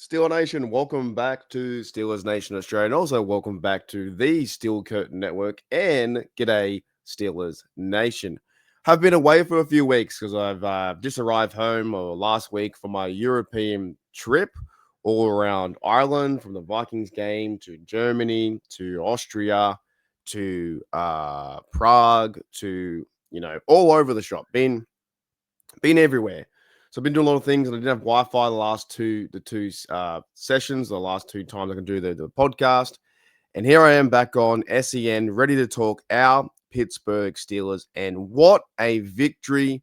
Steeler Nation, welcome back to Steelers Nation Australia, and also welcome back to the Steel Curtain Network. And g'day, Steelers Nation. I've been away for a few weeks because I've just arrived home last week for my European trip all around Ireland, from the Vikings game to Germany to Austria to Prague to all over the shop. Been everywhere. So I've been doing a lot of things, and I didn't have Wi-Fi the two sessions, the last two times I can do the podcast. And here I am back on SEN, ready to talk our Pittsburgh Steelers. And what a victory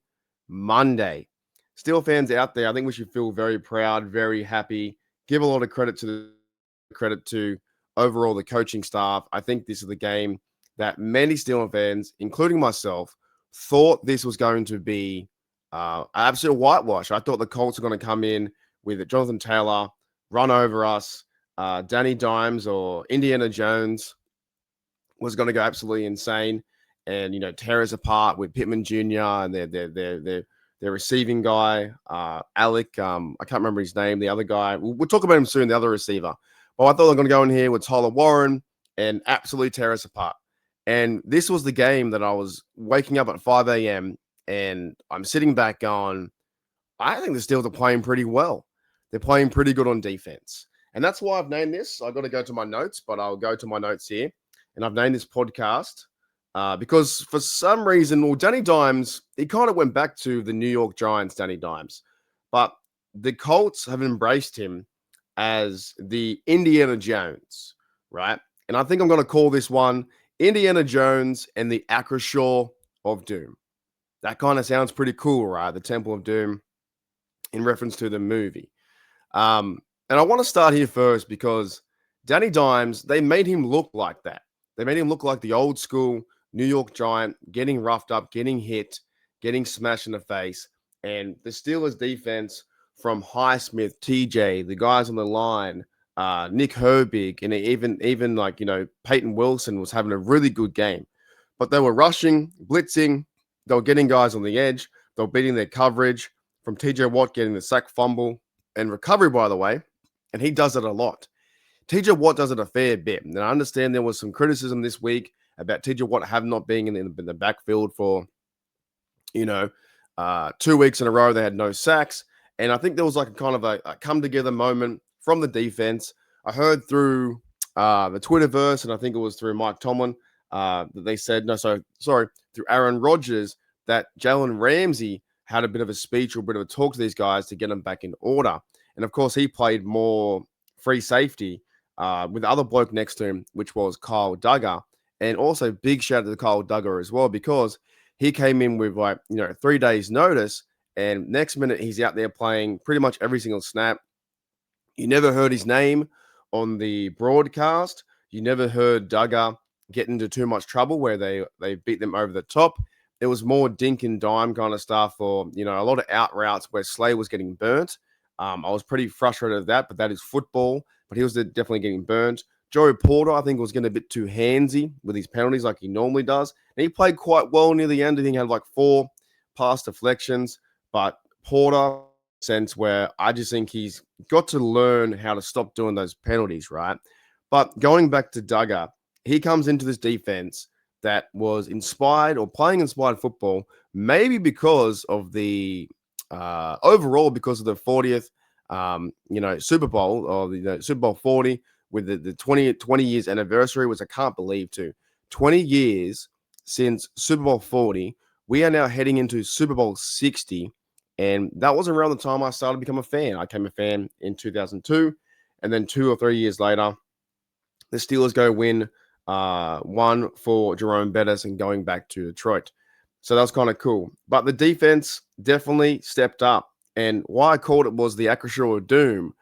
Monday. Steel fans out there, I think we should feel very proud, very happy. Give a lot of credit to overall the coaching staff. I think this is the game that many Steelers fans, including myself, thought this was going to be absolute whitewash. I thought the Colts were going to come in with Jonathan Taylor, run over us. Danny Dimes or Indiana Jones was going to go absolutely insane and tear us apart with Pittman Jr. and their receiving guy, Alec. I can't remember his name. The other guy. We'll talk about him soon. The other receiver. But I thought they were going to go in here with Tyler Warren and absolutely tear us apart. And this was the game that I was waking up at 5 a.m. and I'm sitting back going, I think the Steelers are playing pretty well. They're playing pretty good on defense. And that's why I've named this. I've got to go to my notes, but I'll go to my notes here. And I've named this podcast because for some reason, Danny Dimes, he kind of went back to the New York Giants, Danny Dimes. But the Colts have embraced him as the Indiana Jones, right? And I think I'm going to call this one Indiana Jones and the Acrisure of Doom. That kind of sounds pretty cool, right? The Temple of Doom in reference to the movie. And I want to start here first because Danny Dimes, they made him look like that. They made him look like the old school New York Giant, getting roughed up, getting hit, getting smashed in the face. And the Steelers defense from Highsmith, TJ, the guys on the line, Nick Herbig, and even like, Peyton Wilson was having a really good game. But they were rushing, blitzing, they were getting guys on the edge, they were beating their coverage, from TJ Watt getting the sack, fumble, and recovery, by the way. And he does it a lot. TJ Watt does it a fair bit. And I understand there was some criticism this week about TJ Watt have not been in the backfield for, 2 weeks in a row. They had no sacks. And I think there was like a kind of a come-together moment from the defense. I heard through the Twitterverse, and I think it was through Mike Tomlin, that they said, through Aaron Rodgers, that Jalen Ramsey had a bit of a speech or a bit of a talk to these guys to get them back in order. And of course, he played more free safety with the other bloke next to him, which was Kyle Duggar. And also big shout out to Kyle Duggar as well, because he came in with 3 days notice, and next minute he's out there playing pretty much every single snap. You never heard his name on the broadcast. You never heard Duggar get into too much trouble where they beat them over the top. It was more dink and dime kind of stuff, or a lot of out routes where Slay was getting burnt. I was pretty frustrated at that, but that is football. But he was definitely getting burnt. Joey Porter, I think, was getting a bit too handsy with his penalties like he normally does. And he played quite well near the end. I think he had like 4 pass deflections. But Porter, sense where I just think he's got to learn how to stop doing those penalties, right? But going back to Duggar, he comes into this defense that was inspired or playing inspired football, maybe because of the overall, because of the 40th, Super Bowl, or the Super Bowl 40 with the 20 years anniversary, which I can't believe too. 20 years since Super Bowl 40, we are now heading into Super Bowl 60. And that was around the time I started to become a fan. I became a fan in 2002. And then 2 or 3 years later, the Steelers go win one for Jerome Bettis and going back to Detroit. So that was kind of cool. But the defense definitely stepped up. And why I called it was the Acrisure of Doom.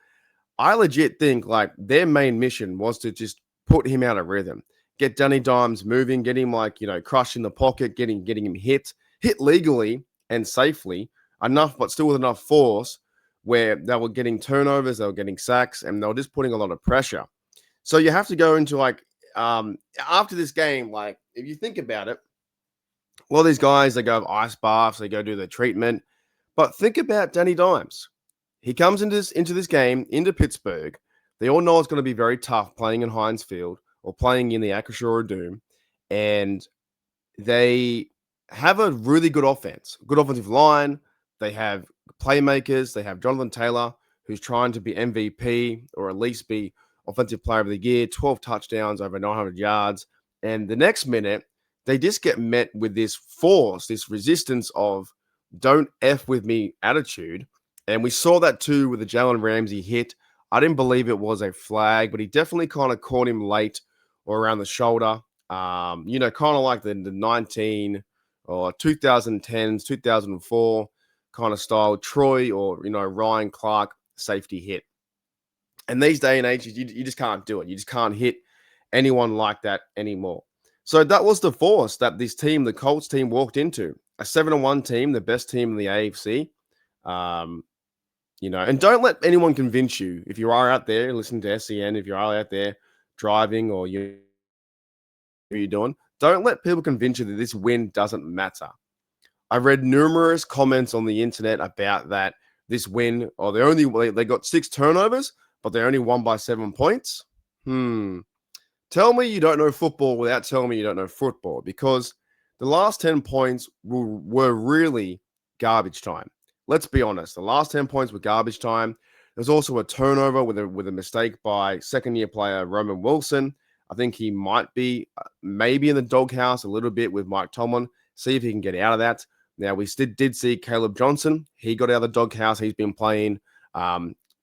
I legit think like their main mission was to just put him out of rhythm, get Danny Dimes moving, get him crushed in the pocket, getting him hit legally and safely enough, but still with enough force where they were getting turnovers, they were getting sacks, and they were just putting a lot of pressure. So you have to go into after this game, if you think about it, well, these guys, they go have ice baths, they go do their treatment, but think about Danny Dimes. He comes into this game into Pittsburgh. They all know it's going to be very tough playing in Heinz Field or playing in the Acrisure Doom, and they have a really good offense, good offensive line. They have playmakers. They have Jonathan Taylor, who's trying to be MVP or at least be Offensive Player of the Year, 12 touchdowns, over 900 yards. And the next minute, they just get met with this force, this resistance of don't F with me attitude. And we saw that too with the Jalen Ramsey hit. I didn't believe it was a flag, but he definitely kind of caught him late or around the shoulder. Kind of like the 19 or 2010s, 2004 kind of style Troy or, Ryan Clark safety hit. And these day and age, you just can't do it. You just can't hit anyone like that anymore. So that was the force that this team, the Colts team, walked into. A 7-1 team, the best team in the AFC. And don't let anyone convince you, if you are out there listening to SEN, if you are out there driving or you're doing, don't let people convince you that this win doesn't matter. I read numerous comments on the internet about that this win, or they got 6 turnovers, but they only won by 7 points. Tell me you don't know football without telling me you don't know football, because the last 10 points were really garbage time. Let's be honest. The last 10 points were garbage time. There's also a turnover with a mistake by second-year player Roman Wilson. I think he might be maybe in the doghouse a little bit with Mike Tomlin. See if he can get out of that. Now, we did see Caleb Johnson. He got out of the doghouse. He's been playing,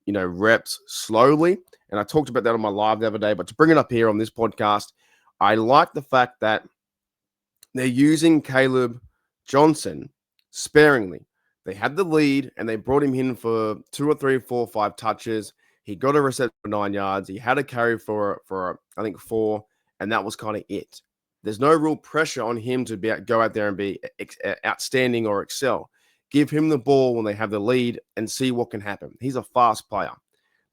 reps slowly. And I talked about that on my live the other day. But to bring it up here on this podcast, I like the fact that they're using Caleb Johnson sparingly. They had the lead, and they brought him in for 2 or 3, 4, 5 touches. He got a reception for 9 yards. He had a carry for I think 4, and that was kind of it. There's no real pressure on him to go out there and be outstanding or excel. Give him the ball when they have the lead and see what can happen. He's a fast player.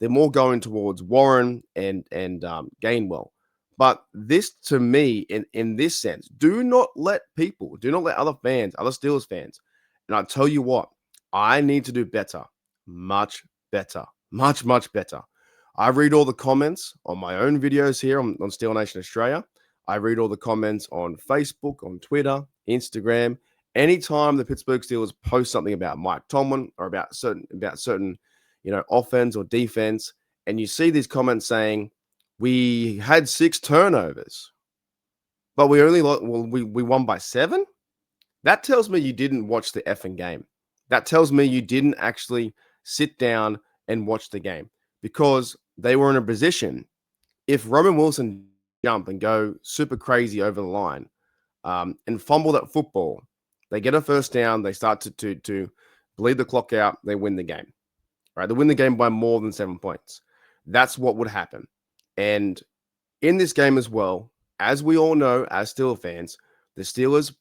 They're more going towards Warren and Gainwell. But this, to me, in this sense, do not let other fans, other Steelers fans, and I tell you what, I need to do better, much better, much, much better. I read all the comments on my own videos here on Steel Nation Australia. I read all the comments on Facebook, on Twitter, Instagram. Anytime the Pittsburgh Steelers post something about Mike Tomlin or about certain offense or defense, and you see these comments saying, we had 6 turnovers, but we won by 7. That tells me you didn't watch the effing game. That tells me you didn't actually sit down and watch the game, because they were in a position, if Roman Wilson jump and go super crazy over the line and fumble that football, they get a first down, they start to bleed the clock out, they win the game. Right? They win the game by more than 7 points. That's what would happen. And in this game as well, as we all know, as Steelers fans, the Steelers,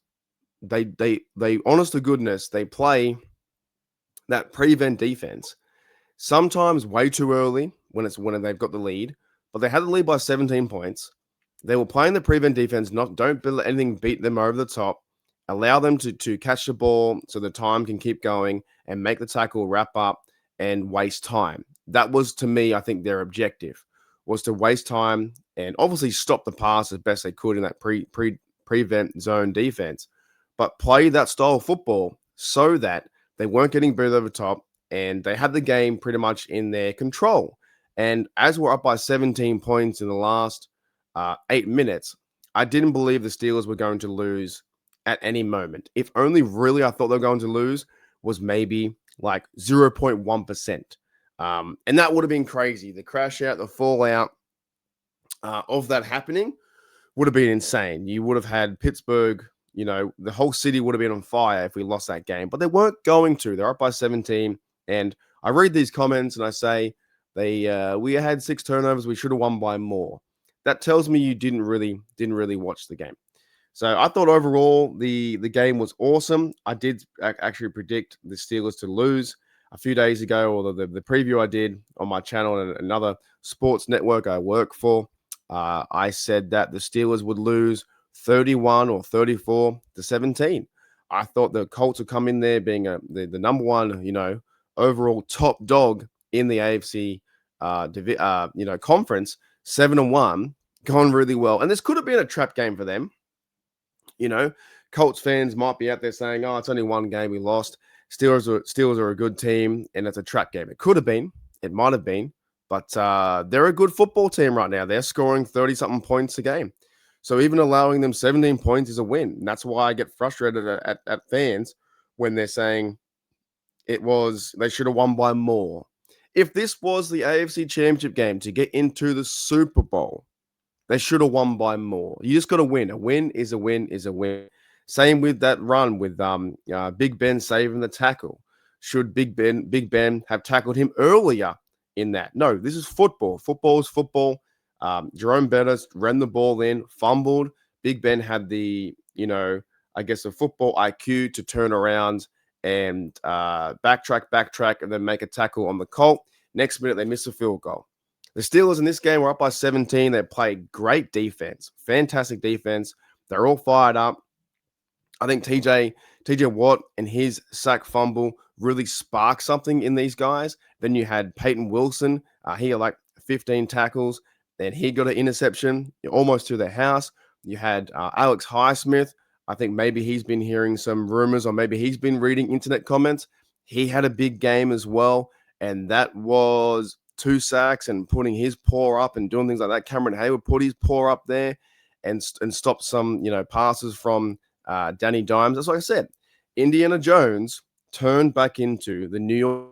they honest to goodness, they play that prevent defense sometimes way too early when they've got the lead, but they had the lead by 17 points. They were playing the prevent defense, don't let anything beat them over the top, allow them to catch the ball so the time can keep going and make the tackle, wrap up, and waste time. That was, to me, I think their objective was to waste time and obviously stop the pass as best they could in that prevent zone defense, but play that style of football so that they weren't getting beat over the top and they had the game pretty much in their control. And as we're up by 17 points in the last 8 minutes, I didn't believe the Steelers were going to lose at any moment. If only really I thought they were going to lose was maybe like 0.1%. And that would have been crazy. The crash out, the fallout of that happening would have been insane. You would have had Pittsburgh, the whole city would have been on fire if we lost that game. But they weren't going to. They're up by 17. And I read these comments and I say, we had 6 turnovers. We should have won by more. That tells me you didn't really watch the game. So I thought overall the game was awesome. I did actually predict the Steelers to lose a few days ago, or the preview I did on my channel and another sports network I work for. I said that the Steelers would lose 31 or 34-17. I thought the Colts would come in there being the number one, overall top dog in the AFC, conference, 7-1, gone really well. And this could have been a trap game for them. You know, Colts fans might be out there saying, "Oh, it's only one game we lost. Steelers are a good team, and it's a trap game." It could have been, it might have been, but they're a good football team right now. They're scoring 30-something points a game. So even allowing them 17 points is a win. And that's why I get frustrated at fans when they're saying they should have won by more. If this was the AFC Championship game to get into the Super Bowl, they should have won by more. You just got to win. A win is a win is a win. Same with that run with Big Ben saving the tackle. Should Big Ben have tackled him earlier in that? No, this is football. Football is football. Jerome Bettis ran the ball in, fumbled. Big Ben had I guess, the football IQ to turn around and backtrack, and then make a tackle on the Colt. Next minute, they miss a field goal. The Steelers in this game were up by 17. They played great defense, fantastic defense. They're all fired up. I think TJ Watt and his sack fumble really sparked something in these guys. Then you had Peyton Wilson. He had like 15 tackles, and he got an interception almost to the house. You had Alex Highsmith. I think maybe he's been hearing some rumors, or maybe he's been reading internet comments. He had a big game as well, and that was 2 sacks and putting his paw up and doing things like that. Cameron Hayward put his paw up there and stopped some passes from Danny Dimes. That's like I said, Indiana Jones turned back into the New York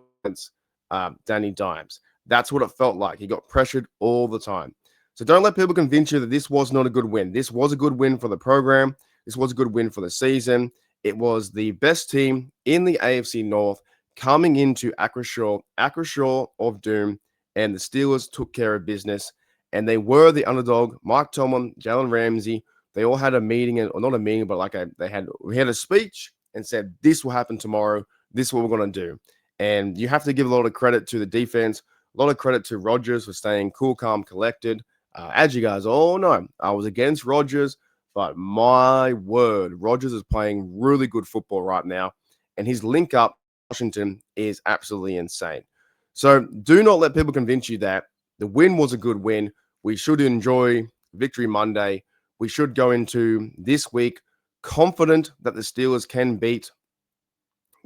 Danny Dimes. That's what it felt like. He got pressured all the time. So don't let people convince you that this was not a good win. This was a good win for the program. This was a good win for the season. It was the best team in the AFC North coming into Acrisure of Doom, and the Steelers took care of business, and they were the underdog. Mike Tomlin, Jalen Ramsey, they all had a meeting, or not a meeting, but we had a speech and said, this will happen tomorrow. This is what we're going to do. And you have to give a lot of credit to the defense, a lot of credit to Rodgers for staying cool, calm, collected. As you guys all know, I was against Rodgers, but my word, Rodgers is playing really good football right now, and his link up Washington is absolutely insane. So do not let people convince you that the win was a good win. We should enjoy Victory Monday. We should go into this week confident that the Steelers can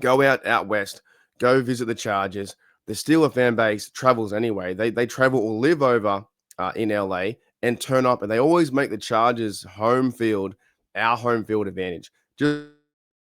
go out west, go visit the Chargers. The Steeler fan base travels anyway. They travel or live over in LA and turn up, and they always make the Chargers home field our home field advantage. Just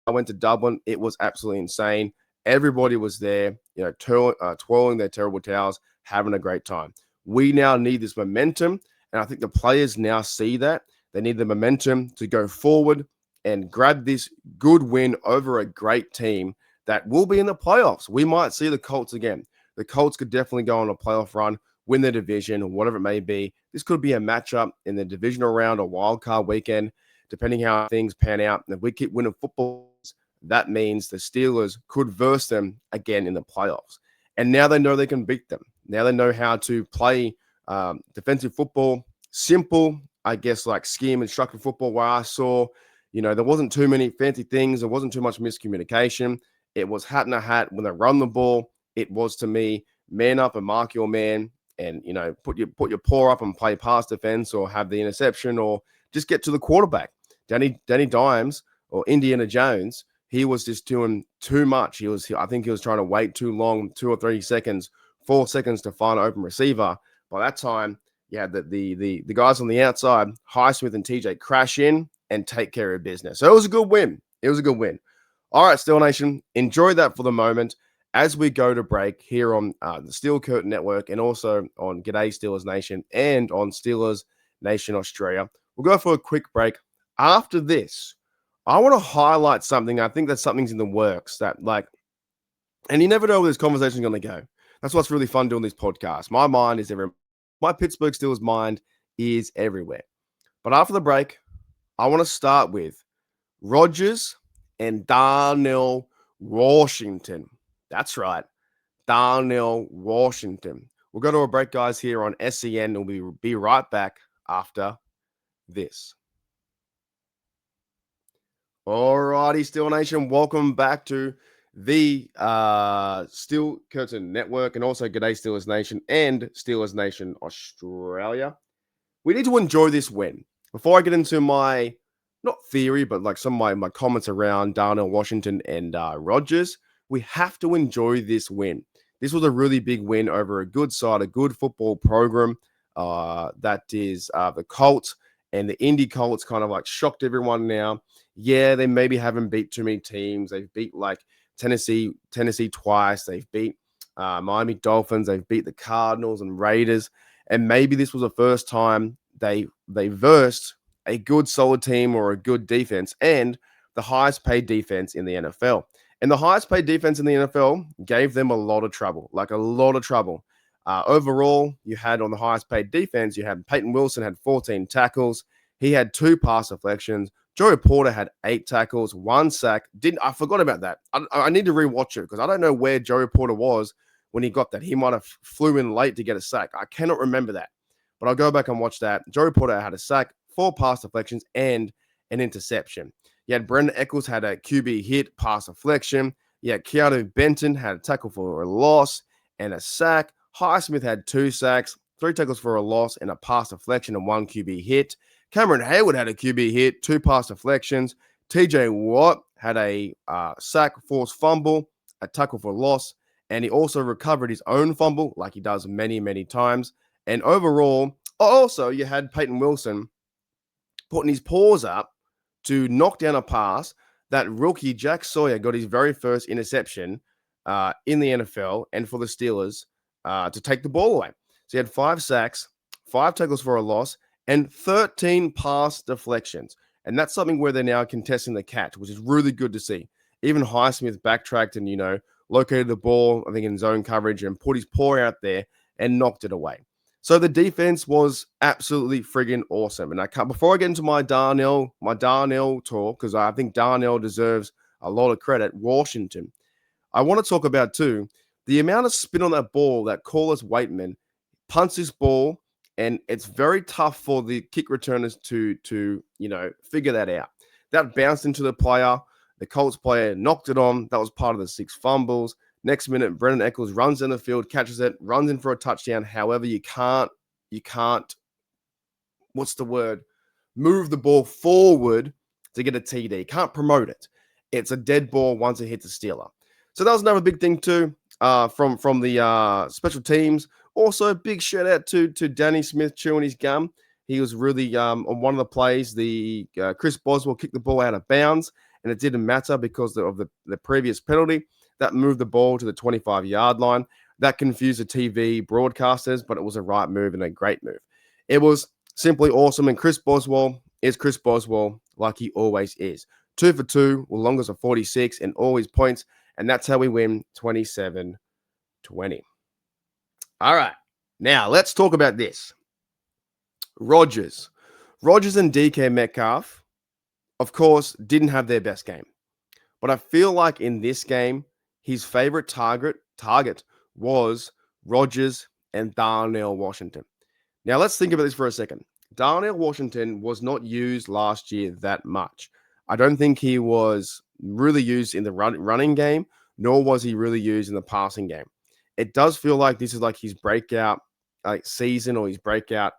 I went to Dublin. It was absolutely insane. Everybody was there, twirling their terrible towels, having a great time. We now need this momentum, and I think the players now see that. They need the momentum to go forward and grab this good win over a great team that will be in the playoffs. We might see the Colts again. The Colts could definitely go on a playoff run, win their division, or whatever it may be. This could be a matchup in the divisional round or wild card weekend, depending how things pan out. And if we keep winning football, that means the Steelers could verse them again in the playoffs. And now they know they can beat them. Now they know how to play defensive football, simple, I guess, like scheme and structure football, where I saw, there wasn't too many fancy things. There wasn't too much miscommunication. It was hat in a hat. When they run the ball, it was, to me, man up and mark your man, and put your paw up and play pass defense, or have the interception, or just get to the quarterback. Danny Dimes, or Indiana Jones, he was just doing too much. I think he was trying to wait too long, 2 or 3 seconds, 4 seconds to find an open receiver. By that time, yeah, the guys on the outside, Highsmith and TJ, crash in and take care of business. So it was a good win. All right, Steel Nation, enjoy that for the moment as we go to break here on the Steel Curtain Network, and also on G'day Steelers Nation and on Steelers Nation Australia. We'll go for a quick break. After this, I want to highlight something. I think that something's in the works that, and you never know where this conversation is going to go. That's what's really fun doing this podcast. My mind is everywhere. My Pittsburgh Steelers mind is everywhere. But after the break, I want to start with Rodgers and Darnell Washington. That's right, Darnell Washington. We'll go to a break, guys, here on SEN, and we'll be right back after this. Alrighty, Steel Nation, welcome back to the Steel Curtain Network, and also G'day Steelers Nation and Steelers Nation Australia. We need to enjoy this win. Before I get into my, not theory, but like some of my comments around Darnell Washington and Rogers, we have to enjoy this win. This was a really big win over a good side, a good football program. That is the Colts, and the Indy Colts kind of like shocked everyone now. Yeah, they maybe haven't beat too many teams. They've beat like Tennessee twice. They've beat Miami Dolphins. They've beat the Cardinals and Raiders. And maybe this was the first time they versed a good solid team or a good defense and the highest paid defense in the NFL. And the highest paid defense in the NFL gave them a lot of trouble, like a lot of trouble. Overall, you had on the highest paid defense, you had Peyton Wilson had 14 tackles. He had 2 pass deflections. Joey Porter had 8 tackles, 1 sack. I forgot about that. I need to rewatch it because I don't know where Joey Porter was when he got that. He might have flew in late to get a sack. I cannot remember that. But I'll go back and watch that. Joey Porter had a sack, 4 pass deflections, and an interception. You had Brendan Eccles had a QB hit, pass deflection. You had Keanu Benton had a tackle for a loss and a sack. Highsmith had 2 sacks, 3 tackles for a loss, and a pass deflection and 1 QB hit. Cameron Hayward had a QB hit, 2 pass deflections. TJ Watt had a sack, forced fumble, a tackle for loss, and he also recovered his own fumble like he does many, many times. And overall, also, you had Peyton Wilson putting his paws up to knock down a pass that rookie Jack Sawyer got his very first interception in the NFL and for the Steelers to take the ball away. So he had 5 sacks, 5 tackles for a loss, and 13 pass deflections. And that's something where they're now contesting the catch, which is really good to see. Even Highsmith backtracked and, located the ball, I think, in zone coverage and put his paw out there and knocked it away. So the defense was absolutely friggin' awesome. And before I get into my Darnell talk, because I think Darnell deserves a lot of credit, Washington, I want to talk about too the amount of spin on that ball that Corliss Waitman punts this ball, and it's very tough for the kick returners to figure that out. That bounced into the player. The Colts player knocked it on. That was part of the 6 fumbles. Next minute, Brendan Eccles runs in the field, catches it, runs in for a touchdown. However, you can't, what's the word? Move the ball forward to get a TD. You can't promote it. It's a dead ball once it hits a Steeler. So that was another big thing too from the special teams. Also, big shout out to Danny Smith chewing his gum. He was really on one of the plays. The Chris Boswell kicked the ball out of bounds, and it didn't matter because of the previous penalty. That moved the ball to the 25-yard line. That confused the TV broadcasters, but it was a right move and a great move. It was simply awesome, and Chris Boswell is Chris Boswell like he always is. 2 for 2, with longest of 46 and all his points, and that's how we win 27-20. All right, now let's talk about this. Rogers and DK Metcalf, of course, didn't have their best game. But I feel like in this game, his favorite target was Rogers and Darnell Washington. Now, let's think about this for a second. Darnell Washington was not used last year that much. I don't think he was really used in the running game, nor was he really used in the passing game. It does feel like this is like his breakout season or his breakout,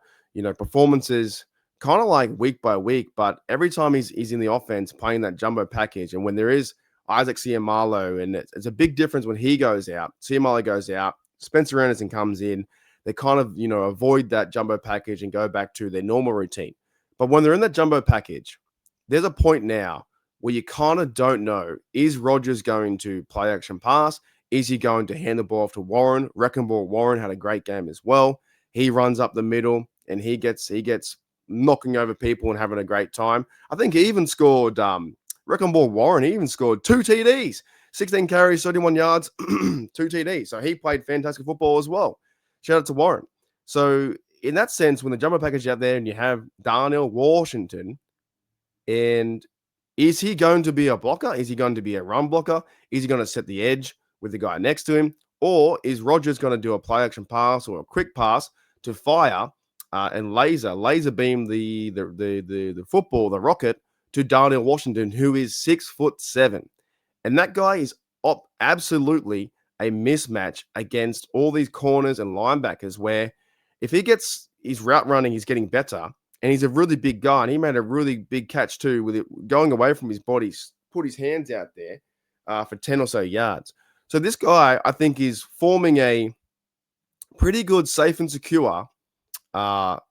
performances, kind of like week by week. But every time he's in the offense playing that jumbo package, and when there is Isaac Seumalo, and it's a big difference when he goes out. Seumalo goes out, Spencer Anderson comes in. They kind of, avoid that jumbo package and go back to their normal routine. But when they're in that jumbo package, there's a point now where you kind of don't know, is Rogers going to play action pass? Is he going to hand the ball off to Warren? Wrecking Ball Warren had a great game as well. He runs up the middle and he gets knocking over people and having a great time. I think he even scored Wrecking Ball Warren, he even scored 2 TDs, 16 carries, 31 yards, 2 TDs. So he played fantastic football as well. Shout out to Warren. So in that sense, when the jumbo package is out there and you have Darnell Washington, and is he going to be a blocker? Is he going to be a run blocker? Is he going to set the edge with the guy next to him? Or is Rogers going to do a play action pass or a quick pass to fire and laser beam the football, the rocket, to Darnell Washington, who is 6'7", and that guy is absolutely a mismatch against all these corners and linebackers where if he gets his route running, he's getting better. And he's a really big guy. And he made a really big catch too with it going away from his body, put his hands out there for 10 or so yards. So this guy, I think, is forming a pretty good, safe and secure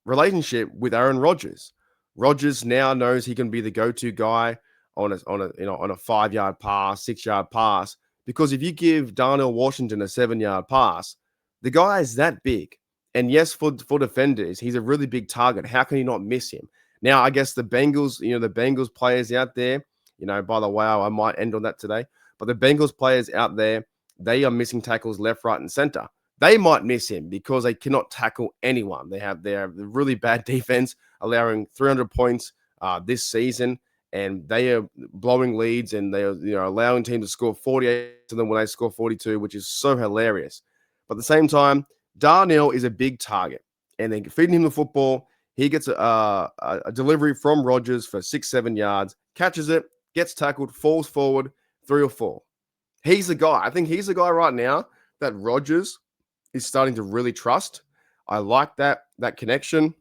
relationship with Aaron Rodgers. Rodgers now knows he can be the go-to guy on a 5-yard pass, 6-yard pass. Because if you give Darnell Washington a 7-yard pass, the guy is that big. And yes, for defenders, he's a really big target. How can you not miss him? Now, I guess the Bengals, the Bengals players out there, by the way, I might end on that today. But the Bengals players out there, they are missing tackles left, right, and center. They might miss him because they cannot tackle anyone. They have really bad defense, allowing 300 points this season, and they are blowing leads, and they are allowing teams to score 48 to them when they score 42, which is so hilarious. But at the same time, Darnell is a big target, and they're feeding him the football. He gets a delivery from Rodgers for 6-7 yards, catches it, gets tackled, falls forward 3 or 4. He's the guy. I think he's the guy right now that Rodgers is starting to really trust. I like that connection.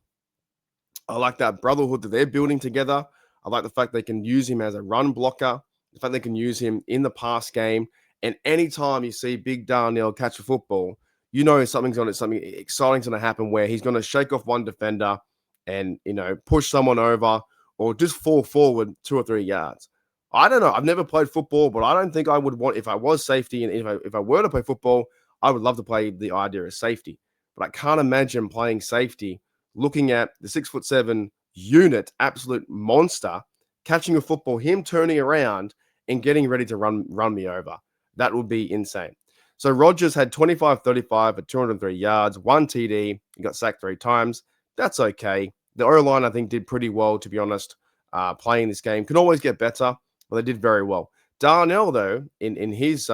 I like that brotherhood that they're building together. I like the fact they can use him as a run blocker. The fact they can use him in the pass game. And anytime you see Big Darnell catch a football, something exciting's going to happen where he's going to shake off one defender and push someone over or just fall forward 2 or 3 yards. I don't know. I've never played football, but I don't think I would want, if I was safety and if I were to play football, I would love to play the idea of safety. But I can't imagine playing safety, looking at the 6'7" unit, absolute monster, catching a football, him turning around and getting ready to run me over. That would be insane. So Rodgers had 25-35 for 203 yards, 1 TD. He got sacked 3 times. That's okay. The O-line, I think, did pretty well, to be honest, playing this game. Can always get better, but they did very well. Darnell, though, in his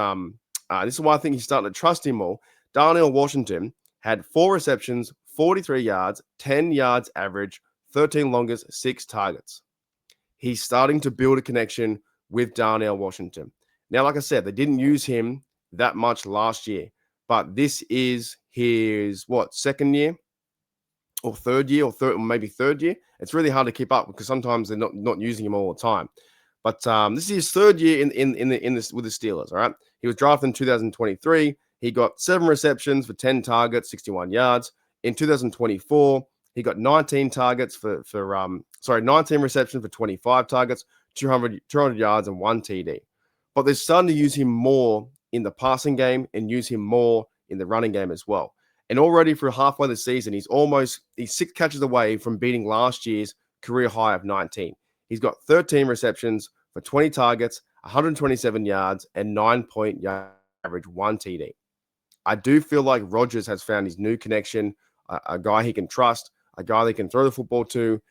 this is why I think he's starting to trust him more. Darnell Washington had 4 receptions, 43 yards, 10 yards average, 13 longest, 6 targets. He's starting to build a connection with Darnell Washington. Now, like I said, they didn't use him that much last year, but this is his, second year or third year or maybe third year? It's really hard to keep up because sometimes they're not using him all the time. But this is his third year in this with the Steelers. All right, he was drafted in 2023. He got 7 receptions for 10 targets, 61 yards. In 2024, he got 19 targets 19 receptions for 25 targets, 200 yards, and 1 TD. But they're starting to use him more in the passing game and use him more in the running game as well. And already for halfway the season, he's 6 catches away from beating last year's career high of 19. He's got 13 receptions for 20 targets, 127 yards, and 9-point yard average, 1 TD. I do feel like Rodgers has found his new connection, a guy he can trust, a guy they can throw the football to.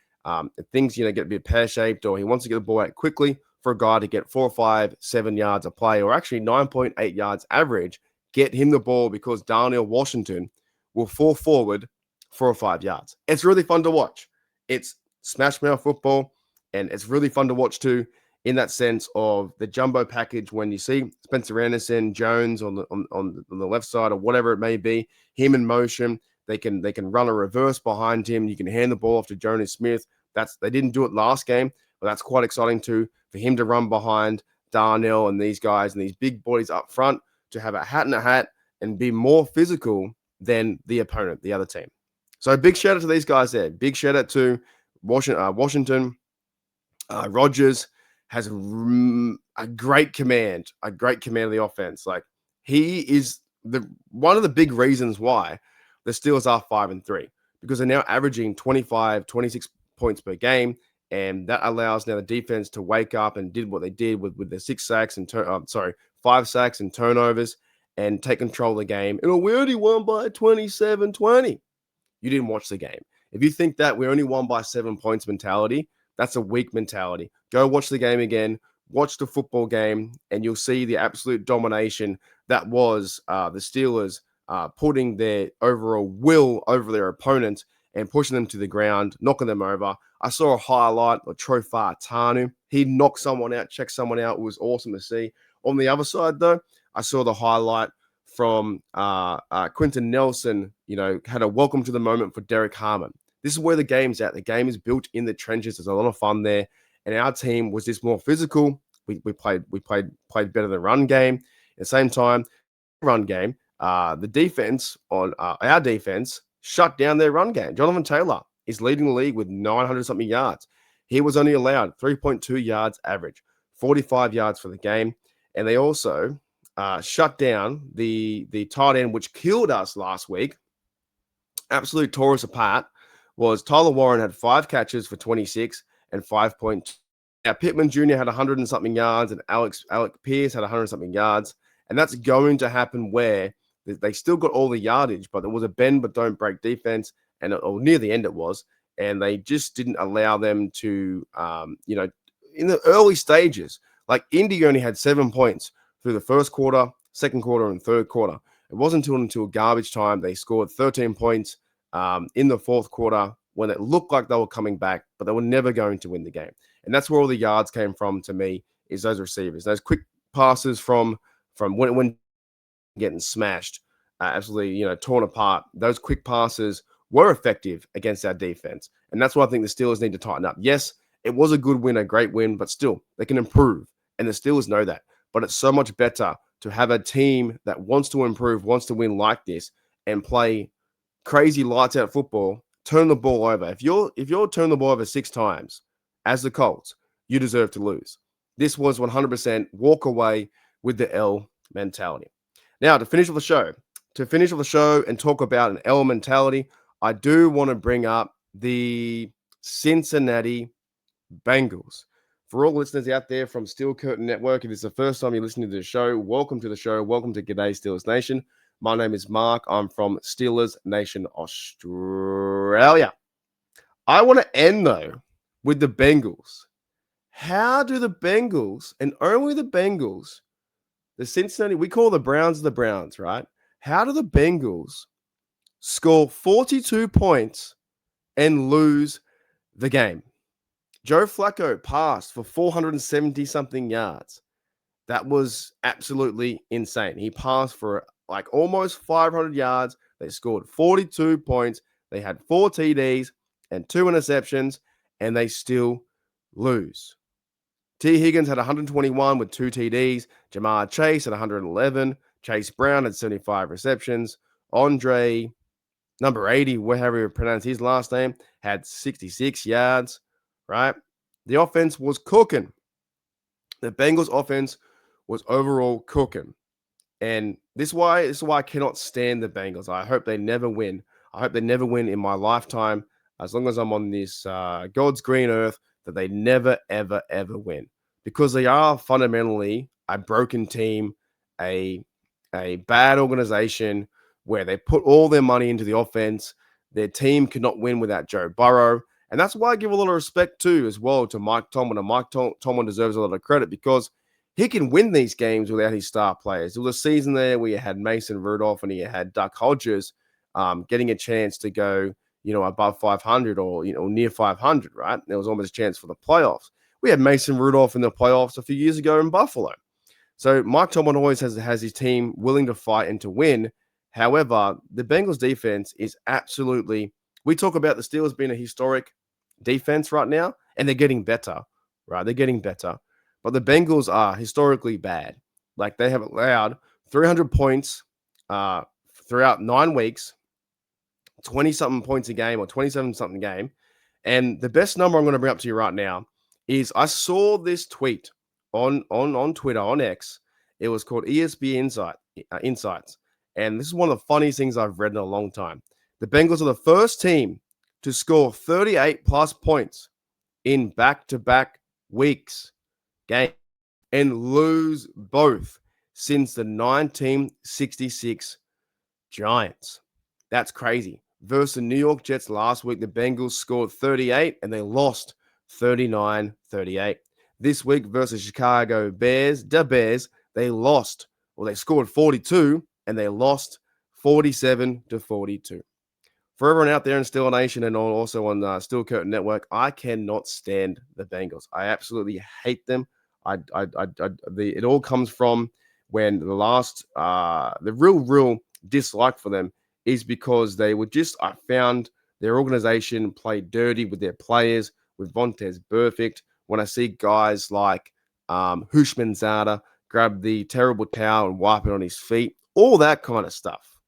If things get a bit pear-shaped or he wants to get the ball out quickly, for a guy to get 4 or 5, 7 yards a play, or actually 9.8 yards average, get him the ball because Darnell Washington will fall forward 4 or 5 yards. It's really fun to watch. It's smash mouth football. And it's really fun to watch too, in that sense of the jumbo package. When you see Spencer Anderson, Jones on the left side or whatever it may be, him in motion, they can run a reverse behind him. You can hand the ball off to Jonas Smith. They didn't do it last game, but that's quite exciting too for him to run behind Darnell and these guys and these big bodies up front to have a hat and a hat and be more physical than the opponent, the other team. So big shout out to these guys there. Big shout out to Washington. Rodgers has a great command of the offense. Like, he is one of the big reasons why the Steelers are 5-3, because they're now averaging 25, 26 points per game, and that allows now the defense to wake up and did what they did with the 5 sacks and turnovers and take control of the game. And we only won by 27-20. You didn't watch the game. If you think that we only won by 7 points mentality, that's a weak mentality. Go watch the game again, watch the football game, and you'll see the absolute domination that was the Steelers putting their overall will over their opponent and pushing them to the ground, knocking them over. I saw a highlight of Trofar Tanu. He knocked someone out, checked someone out. It was awesome to see. On the other side, though, I saw the highlight from Quentin Nelson, had a welcome to the moment for Derek Harmon. This is where the game's at. The game is built in the trenches. There's a lot of fun there. And our team was just more physical. We played better than run game. At the same time, run game, the defense on our defense shut down their run game. Jonathan Taylor is leading the league with 900 something yards. He was only allowed 3.2 yards average, 45 yards for the game. And they also shut down the tight end, which killed us last week. Absolutely tore us apart. Was Tyler Warren had 5 catches for 26 and 5.2. Now, Pittman Jr. had 100 and something yards, and Alec Pierce had 100 and something yards. And that's going to happen where they still got all the yardage, but there was a bend but don't break defense, or near the end it was, and they just didn't allow them to, in the early stages, like Indy only had 7 points through the first quarter, second quarter, and third quarter. It wasn't until garbage time they scored 13 points in the fourth quarter when it looked like they were coming back, but they were never going to win the game. And that's where all the yards came from to me, is those receivers, those quick passes from when getting smashed, absolutely, torn apart. Those quick passes were effective against our defense. And that's what I think the Steelers need to tighten up. Yes, it was a good win, a great win, but still, they can improve. And the Steelers know that. But it's so much better to have a team that wants to improve, wants to win like this, and play crazy lights out football, turn the ball over. If you're turn the ball over 6 times as the Colts, you deserve to lose. This was 100% walk away with the L mentality. Now, to finish off the show and talk about an L mentality, I do want to bring up the Cincinnati Bengals. For all listeners out there from Steel Curtain Network, if it's the first time you're listening to the show, welcome to the show. Welcome to G'day Steelers Nation. My name is Mark. I'm from Steelers Nation, Australia. I want to end, though, with the Bengals. How do the Bengals, and only the Bengals, the Cincinnati, we call the Browns, right? How do the Bengals score 42 points and lose the game? Joe Flacco passed for 470-something yards. That was absolutely insane. He passed for like almost 500 yards. They scored 42 points. They had 4 TDs and 2 interceptions, and they still lose. T. Higgins had 121 with 2 TDs. Jamar Chase had 111. Chase Brown had 75 receptions. Andre, number 80, whatever you pronounce his last name, had 66 yards, right? The offense was cooking. The Bengals offense was overall cooking. And this is why I cannot stand the Bengals. I hope they never win. I hope they never win in my lifetime. As long as I'm on this God's green earth, that they never, ever, ever win. Because they are fundamentally a broken team, a bad organization where they put all their money into the offense. Their team could not win without Joe Burrow. And that's why I give a lot of respect too, as well, to Mike Tomlin. And Mike Tomlin deserves a lot of credit because he can win these games without his star players. There was a season there where you had Mason Rudolph and you had Duck Hodges getting a chance to go, above 500 or, near 500, right? There was almost a chance for the playoffs. We had Mason Rudolph in the playoffs a few years ago in Buffalo. So Mike Tomlin always has his team willing to fight and to win. However, the Bengals defense is absolutely, we talk about the Steelers being a historic defense right now, and they're getting better, right? They're getting better. But the Bengals are historically bad. Like, they have allowed 300 points throughout 9 weeks, 20-something points a game or 27-something game. And the best number I'm going to bring up to you right now is I saw this tweet on Twitter, on X. It was called ESPN Insights. And this is one of the funniest things I've read in a long time. The Bengals are the first team to score 38-plus points in back-to-back weeks game and lose both since the 1966 Giants. That's crazy. Versus the New York Jets last week, the Bengals scored 38 and they lost 39-38. This week versus Chicago Bears, they lost, they scored 42 and they lost 47-42. For everyone out there in Steel Nation and also on Steel Curtain Network, I cannot stand the Bengals. I absolutely hate them. It all comes from when the real dislike for them is because they were just, I found their organization played dirty with their players, with Vontez Perfect. When I see guys like Hushman Zada grab the terrible towel and wipe it on his feet, all that kind of stuff.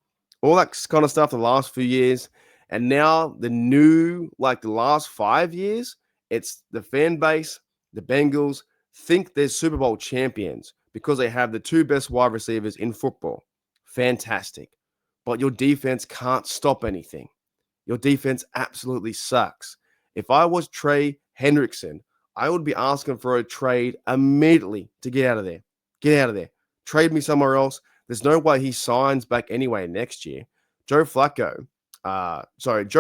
All that kind of stuff the last few years. And now the last 5 years, it's the fan base, the Bengals think they're Super Bowl champions because they have the two best wide receivers in football. Fantastic. But your defense can't stop anything. Your defense absolutely sucks. If I was Trey Hendrickson, I would be asking for a trade immediately to get out of there. Get out of there. Trade me somewhere else. There's no way he signs back anyway next year. Joe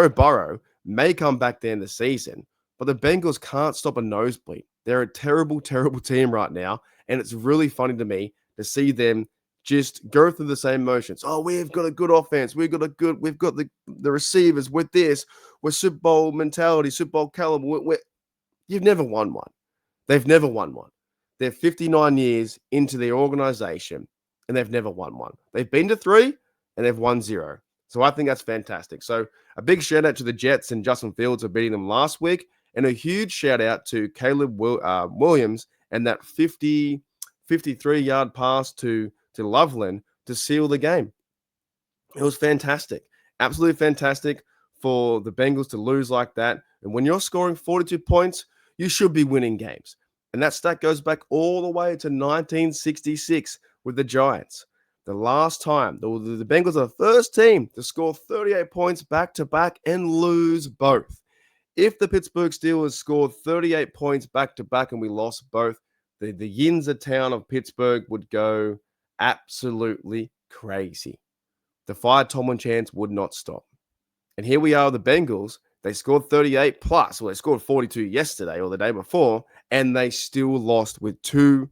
Burrow may come back there in the season, but the Bengals can't stop a nosebleed. They're a terrible, terrible team right now, and it's really funny to me to see them just go through the same motions. Oh, we've got a good offense. We've got the receivers with this. We're Super Bowl mentality, Super Bowl caliber. You've never won one. They've never won one. They're 59 years into their organization, and they've never won one. They've been to 3, and they've won 0. So I think that's fantastic. So a big shout out to the Jets and Justin Fields for beating them last week, and a huge shout out to Caleb Williams and that 53-yard pass to Loveland to seal the game. It was fantastic. Absolutely fantastic for the Bengals to lose like that. And when you're scoring 42 points, you should be winning games. And that stat goes back all the way to 1966 with the Giants. The last time, the Bengals are the first team to score 38 points back-to-back and lose both. If the Pittsburgh Steelers scored 38 points back-to-back and we lost both, the Yinzer town of Pittsburgh would go absolutely crazy. The Fire Tomlin chants would not stop. And here we are, the Bengals. They scored 38 plus. Well, they scored 42 yesterday or the day before, and they still lost with 2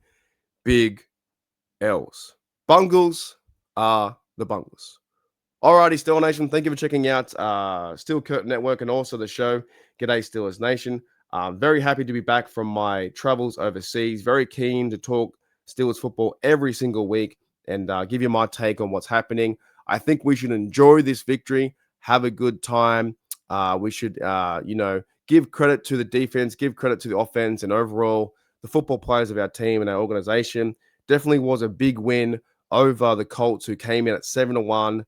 big L's. Bungles are the Bungles. Alrighty, Steel Nation. Thank you for checking out Steel Curtain Network and also the show. G'day, Steelers Nation. I'm very happy to be back from my travels overseas. Very keen to talk Steelers football every single week and give you my take on what's happening. I think we should enjoy this victory, have a good time. We should, give credit to the defense, give credit to the offense, and overall the football players of our team and our organization. Definitely was a big win over the Colts, who came in at 7-1,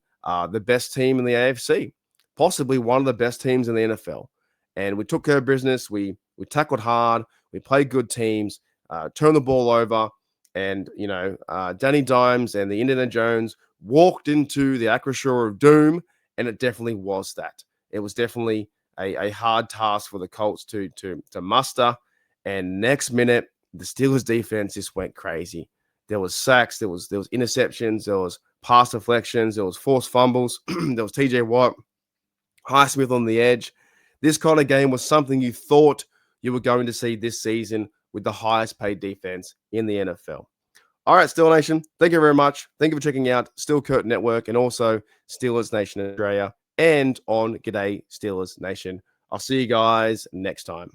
the best team in the AFC, possibly one of the best teams in the NFL. And we took care of business. We tackled hard. We played good teams, turned the ball over. And, Danny Dimes and the Indiana Jones walked into the Acrisure of doom, and it definitely was that. It was definitely a hard task for the Colts to muster. And next minute, the Steelers defense just went crazy. There was sacks, there was interceptions, there was pass deflections, there was forced fumbles, there was TJ Watt, Highsmith on the edge. This kind of game was something you thought you were going to see this season with the highest paid defense in the NFL. All right, Steel Nation, thank you very much. Thank you for checking out Steel Curtain Network and also Steelers Nation Australia and on G'day Steelers Nation. I'll see you guys next time.